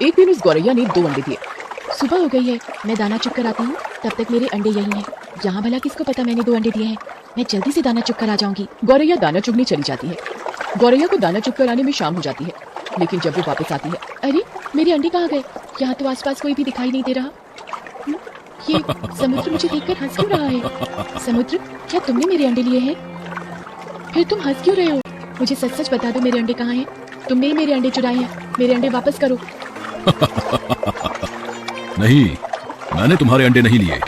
एक दिन उस गौरैया ने 2 अंडे दिए। सुबह हो गई है, मैं दाना चुग कर आती हूँ, तब तक मेरे अंडे यही हैं। यहाँ भला किसको पता मैंने 2 अंडे दिए हैं। मैं जल्दी से दाना चुग कर आ जाऊंगी। गौरैया दाना चुगने चली जाती है। गौरैया को दाना चुग कर आने में शाम हो जाती है, लेकिन जब वो वापस आती है, अरे मेरे अंडे कहाँ गए? यहाँ तो आसपास कोई भी दिखाई नहीं दे रहा। ये समुद्र मुझे देखकर हंस क्यों रहा है? समुद्र, क्या तुमने मेरे अंडे लिए हैं? फिर तुम हंस क्यों रहे हो? मुझे सच सच बता दो, मेरे अंडे कहाँ हैं? तुमने ही मेरे अंडे चुराए हैं। मेरे अंडे वापस करो। नहीं, मैंने तुम्हारे अंडे नहीं लिए।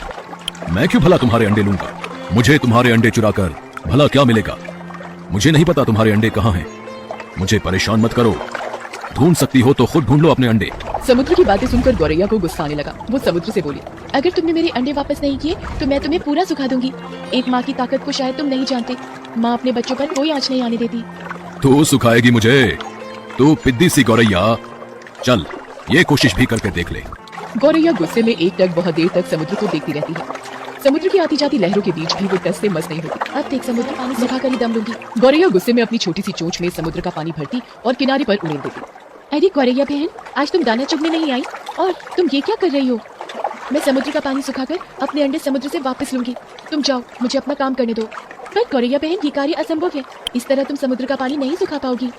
मैं क्यों भला तुम्हारे अंडे लूंगा? मुझे तुम्हारे अंडे चुराकर भला क्या मिलेगा? मुझे नहीं पता तुम्हारे अंडे कहाँ हैं। मुझे परेशान मत करो। ढूंढ सकती हो तो खुद ढूंढ लो अपने अंडे। समुद्र की बातें सुनकर गौरैया को गुस्सा आने लगा। वो समुद्र से बोली, अगर तुमने मेरे अंडे वापस नहीं किए तो मैं तुम्हें पूरा सुखा दूंगी। एक माँ की ताकत को शायद तुम नहीं जानते। माँ अपने बच्चों पर कोई आंच नहीं आने देती। तू सुखाएगी मुझे? तू पिद्दी सी गौरैया, चल ये कोशिश भी करके देख ले। गौरैया गुस्से में एक टक बहुत देर तक समुद्र को देखती रहती है। समुद्र की आती जाती लहरों के बीच भी वो टस से मस नहीं होती। अब देख समुद्र, पानी सुखा कर ही दम लूंगी। गौरैया गुस्से में अपनी छोटी सी चोंच में समुद्र का पानी भरती और किनारे पर उड़ेल देती। अरे गौरैया बहन, आज तुम दाना चुगने नहीं आई और तुम ये क्या कर रही हो? मैं समुद्र का पानी सुखाकर अपने अंडे समुद्र से वापस लूंगी। तुम जाओ, मुझे अपना काम करने दो। पर गौरैया बहन, ये कार्य असंभव है। इस तरह तुम समुद्र का पानी नहीं सुखा पाओगी।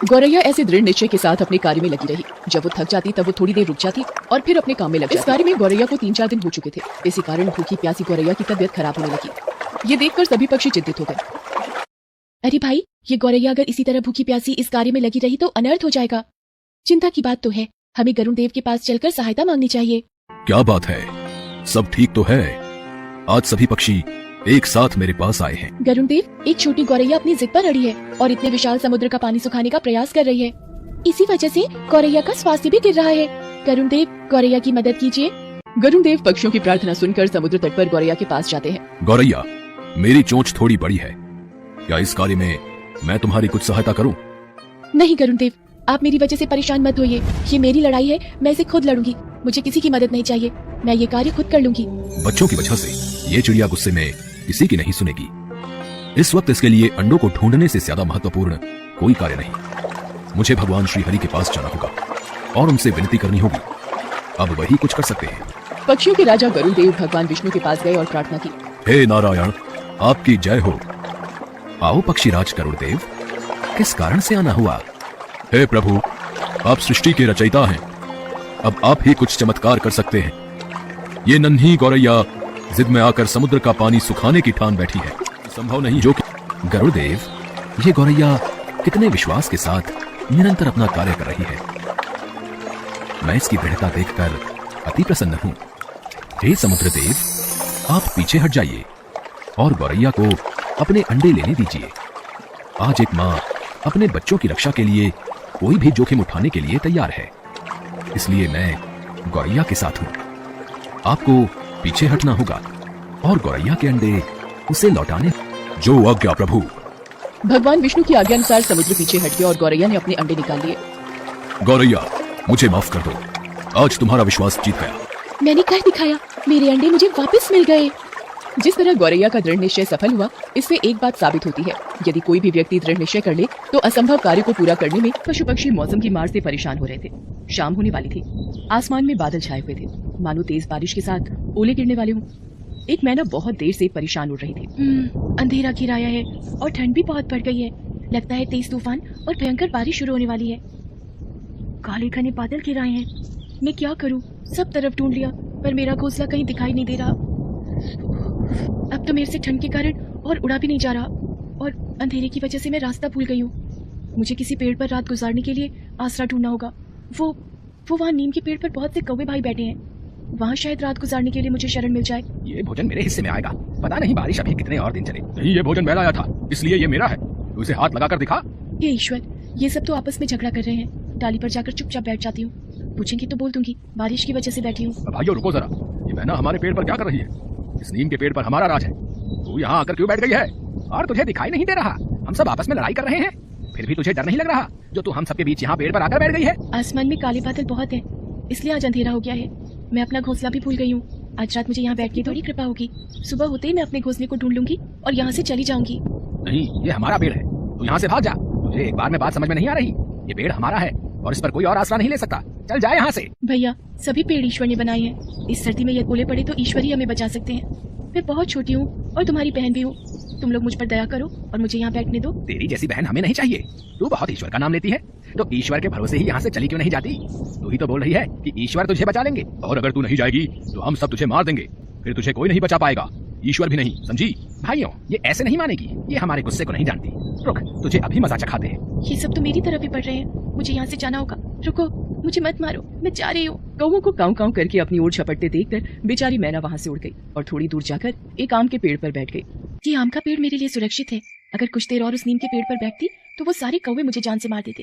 गौरैया ऐसे दृढ़ निश्चय के साथ अपने कार्य में लगी रही। जब वो थक जाती तब वो थोड़ी देर रुक जाती और फिर अपने काम में लग जाती। इस कार्य में गौरैया को 3-4 दिन हो चुके थे। इसी कारण भूखी प्यासी गौरैया की तबीयत खराब होने लगी। ये देखकर सभी पक्षी चिंतित हो गए। अरे भाई, ये गौरैया अगर इसी तरह भूखी प्यासी इस कार्य में लगी रही तो अनर्थ हो जाएगा। चिंता की बात तो है, हमें गरुण देव के पास चलकर सहायता मांगनी चाहिए। क्या बात है? सब ठीक तो है? आज सभी पक्षी एक साथ मेरे पास आए हैं। गरुण देव, एक छोटी गौरैया अपनी जिद पर अड़ी है और इतने विशाल समुद्र का पानी सुखाने का प्रयास कर रही है। इसी वजह से गौरैया का स्वास्थ्य भी गिर रहा है। गरुण देव, गौरैया की मदद कीजिए। गरुण देव पक्षियों की प्रार्थना सुनकर समुद्र तट पर गौरैया के पास जाते हैं। गौरैया, मेरी चोंच थोड़ी बड़ी है, क्या इस कार्य में मैं तुम्हारी कुछ सहायता करूं? नहीं गरुण देव, आप मेरी वजह से परेशान मत होइए। ये मेरी लड़ाई है, मैं इसे खुद लड़ूंगी। मुझे किसी की मदद नहीं चाहिए, मैं ये कार्य खुद कर लूंगी। बच्चों की वजह से ये चिड़िया गुस्से में किसी की नहीं सुनेगी। इस वक्त इसके लिए अंडों को ढूंढने से ज्यादा महत्वपूर्ण कोई कार्य नहीं। मुझे भगवान श्री हरि के पास जाना होगा और उनसे विनती करनी होगी। अब वही कुछ कर सकते हैं। पक्षियों के राजा गरुड़ देव भगवान विष्णु के पास गए और प्रार्थना की। हे नारायण, आपकी जय हो। आओ पक्षीराज गरुड़ देव, किस कारण से आना हुआ? हे प्रभु, आप सृष्टि के रचयिता हैं। अब आप ही कुछ चमत्कार कर सकते हैं। ये नन्ही गौरैया जिद में आकर समुद्र का पानी सुखाने की ठान बैठी है। संभव नहीं जो कि गरुड़ देव, ये गौरैया कितने विश्वास के साथ निरंतर अपना कार्य कर रही है। मैं इसकी दृढ़ता देखकर अति प्रसन्न हूँ। हे समुद्र देव, आप पीछे हट जाइए और गौरैया को अपने अंडे लेने दीजिए। आज एक माँ अपने बच्चों की रक्षा के लिए कोई भी जोखिम उठाने के लिए तैयार है, इसलिए मैं गौरैया के साथ हूँ। आपको पीछे हटना होगा और गौरैया के अंडे उसे लौटाने। जो आज्ञा प्रभु। भगवान विष्णु की आज्ञा अनुसार समुद्र पीछे हट गया और गौरैया ने अपने अंडे निकाल लिए। गौरैया, मुझे माफ कर दो, आज तुम्हारा विश्वास जीत गया। मैंने कर दिखाया, मेरे अंडे मुझे वापस मिल गए। जिस तरह गौरैया का दृढ़ निश्चय सफल हुआ, इससे एक बात साबित होती है, यदि कोई भी व्यक्ति दृढ़ निश्चय कर ले तो असंभव कार्य को पूरा करने में। पशु पक्षी मौसम की मार से परेशान हो रहे थे। शाम होने वाली थी। आसमान में बादल छाए हुए थे, मानो तेज बारिश के साथ ओले गिरने वाले हों। एक मैना बहुत देर से परेशान उड़ रही थी। अंधेरा घिराया है और ठंड भी बहुत बढ़ गई है। लगता है तेज तूफान और भयंकर बारिश शुरू होने वाली है। काले घने बादल घिराए हैं। मैं क्या करूं? सब तरफ ढूंढ लिया पर मेरा घोंसला कहीं दिखाई नहीं दे रहा। अब तो मेरे से ठंड के कारण और उड़ा भी नहीं जा रहा और अंधेरे की वजह से मैं रास्ता भूल गई हूँ। मुझे किसी पेड़ पर रात गुजारने के लिए आसरा ढूंढना होगा। वो वहाँ नीम के पेड़ पर बहुत से कौवे भाई बैठे हैं। वहाँ शायद रात गुजारने के लिए मुझे शरण मिल जाए। ये भोजन मेरे हिस्से में आएगा। पता नहीं बारिश अभी कितने और दिन चले। नहीं, ये भोजन मैं लाया था, इसलिए ये मेरा है। तू इसे हाथ लगाकर दिखा। हे ईश्वर, ये सब तो आपस में झगड़ा कर रहे हैं। डाली पर जाकर चुपचाप बैठ जाती हूँ। पूछेंगे तो बोल दूंगी बारिश की वजह से बैठी हूँ। भाइयों रुको जरा, ये मैना हमारे पेड़ पर क्या कर रही है? इस नीम के पेड़ पर हमारा राज है। तू यहाँ आकर क्यों बैठ गई है? और तुझे दिखाई नहीं दे रहा हम सब आपस में लड़ाई कर रहे हैं? फिर भी तुझे डर नहीं लग रहा जो तू हम सबके बीच यहाँ पेड़ पर आकर बैठ गई है? आसमान में काले बादल बहुत है, इसलिए आज अंधेरा हो गया है। मैं अपना घोंसला भी भूल गई हूँ। आज रात मुझे यहाँ बैठ के थोड़ी कृपा होगी। सुबह होते ही मैं अपने घोंसले को ढूंढ लूंगी और यहाँ से चली जाऊंगी। नहीं, ये हमारा पेड़ है, तू यहाँ से भाग जा। तुझे एक बार में बात समझ में नहीं आ रही? ये पेड़ हमारा है और इस पर कोई और आसरा नहीं ले सकता। चल जाए यहाँ से। भैया, सभी पेड़ ईश्वर ने बनाए हैं। इस सर्दी में यदि ओले पड़े तो ईश्वर ही हमें बचा सकते हैं। मैं बहुत छोटी हूँ और तुम्हारी बहन भी हूँ। तुम लोग मुझ पर दया करो और मुझे यहाँ बैठने दो। तेरी जैसी बहन हमें नहीं चाहिए। तू बहुत ईश्वर का नाम लेती है, तो ईश्वर के भरोसे ही यहाँ से चली क्यों नहीं जाती? तू ही तो बोल रही है कि ईश्वर तुझे बचा लेंगे, और अगर तू नहीं जाएगी तो हम सब तुझे मार देंगे। फिर तुझे कोई नहीं बचा पाएगा, ईश्वर भी नहीं, समझी? भाइयों, ये ऐसे नहीं मानेगी। ये हमारे गुस्से को नहीं जानती। रुक, तुझे अभी मजा चखाते हैं। ये सब तो मेरी तरफ ही पड़ रहे हैं। मुझे यहाँ से जाना होगा। रुको, मुझे मत मारो, मैं जा रही हूँ। कौवों को काऊ काऊ करके अपनी ओर झपटते देखकर बेचारी मैना वहाँ से उड़ गई और थोड़ी दूर जाकर एक आम के पेड़ पर बैठ गई। ये आम का पेड़ मेरे लिए सुरक्षित है। अगर कुछ देर और उस नीम के पेड़ पर बैठती तो वो सारे कौवे मुझे जान से मार देते।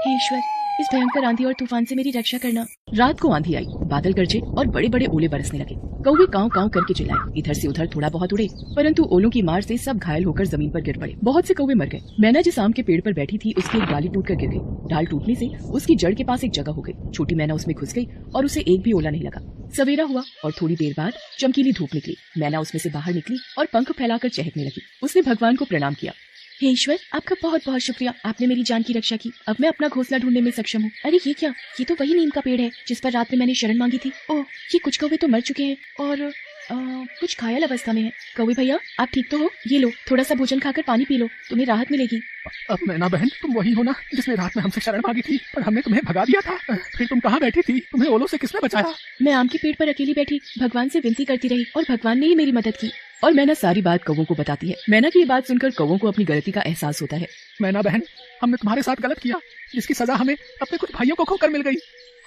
हे ईश्वर, इस भयंकर आंधी और तूफान से मेरी रक्षा करना। रात को आंधी आई, बादल गरजे और बड़े बड़े ओले बरसने लगे। कौवे काऊ काऊ करके चिल्लाए। इधर से उधर थोड़ा बहुत उड़े, परंतु ओलों की मार से सब घायल होकर जमीन पर गिर पड़े। बहुत से कौवे मर गए। मैना जिस आम के पेड़ पर बैठी थी उसकी एक डाली टूटकर गिर गई। डाल टूटने से उसकी जड़ के पास एक जगह हो गई। छोटी मैना उसमें घुस गई और उसे एक भी ओला नहीं लगा। सवेरा हुआ और थोड़ी देर बाद चमकीली धूप निकली। मैना उसमें से बाहर निकली और पंख फैलाकर चहकने लगी। उसने भगवान को प्रणाम किया। हे ईश्वर, आपका बहुत बहुत शुक्रिया। आपने मेरी जान की रक्षा की। अब मैं अपना घोंसला ढूंढने में सक्षम हूँ। अरे ये क्या? ये तो वही नीम का पेड़ है जिस पर रात में मैंने शरण मांगी थी। ओह, ये कुछ कौवे तो मर चुके हैं और कुछ घायल अवस्था में है। कौवे भैया, आप ठीक तो हो? ये लो, थोड़ा सा भोजन खाकर पानी पी लो, तुम्हें राहत मिलेगी। अब मैना बहन, तुम वही हो ना जिसने रात में हमसे शरण मांगी थी, पर हमने तुम्हें भगा दिया था। फिर तुम कहाँ बैठी थी? तुम्हें ओलों से किसने बचाया? मैं आम के पेड़ पर अकेली बैठी भगवान से विनती करती रही और भगवान ने ही मेरी मदद की। और मैना सारी बात कौवों को बताती है। मैना की ये बात सुनकर कौवों को अपनी गलती का एहसास होता है। मैना बहन, हमने तुम्हारे साथ गलत किया, जिसकी सजा हमें अपने कुछ भाइयों को खोकर मिल गई।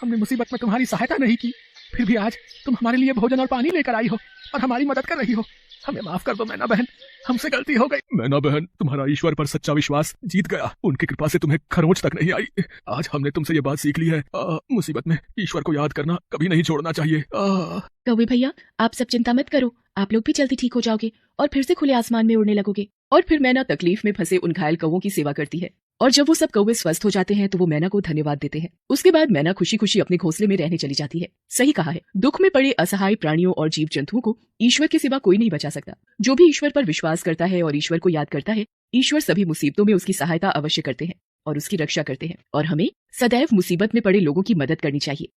हमने मुसीबत में तुम्हारी सहायता नहीं की, फिर भी आज तुम हमारे लिए भोजन और पानी लेकर आई हो और हमारी मदद कर रही हो। हमें माफ कर दो मैना बहन, हमसे गलती हो गई। मैना बहन, तुम्हारा ईश्वर पर सच्चा विश्वास जीत गया। उनकी कृपा से तुम्हें खरोंच तक नहीं आई। आज हमने तुमसे ये बात सीख ली है, मुसीबत में ईश्वर को याद करना कभी नहीं छोड़ना चाहिए। कौवे भैया, आप सब चिंता मत करो, आप लोग भी जल्दी ठीक हो जाओगे और फिर से खुले आसमान में उड़ने लगोगे। और फिर मैना तकलीफ में फंसे उन घायल कौवों की सेवा करती है। और जब वो सब कौवे स्वस्थ हो जाते हैं तो वो मैना को धन्यवाद देते हैं। उसके बाद मैना खुशी खुशी अपने घोंसले में रहने चली जाती है। सही कहा है, दुख में पड़े असहाय प्राणियों और जीव जंतुओं को ईश्वर के सिवा कोई नहीं बचा सकता। जो भी ईश्वर पर विश्वास करता है और ईश्वर को याद करता है, ईश्वर सभी मुसीबतों में उसकी सहायता अवश्य करते हैं और उसकी रक्षा करते हैं। और हमें सदैव मुसीबत में पड़े लोगों की मदद करनी चाहिए।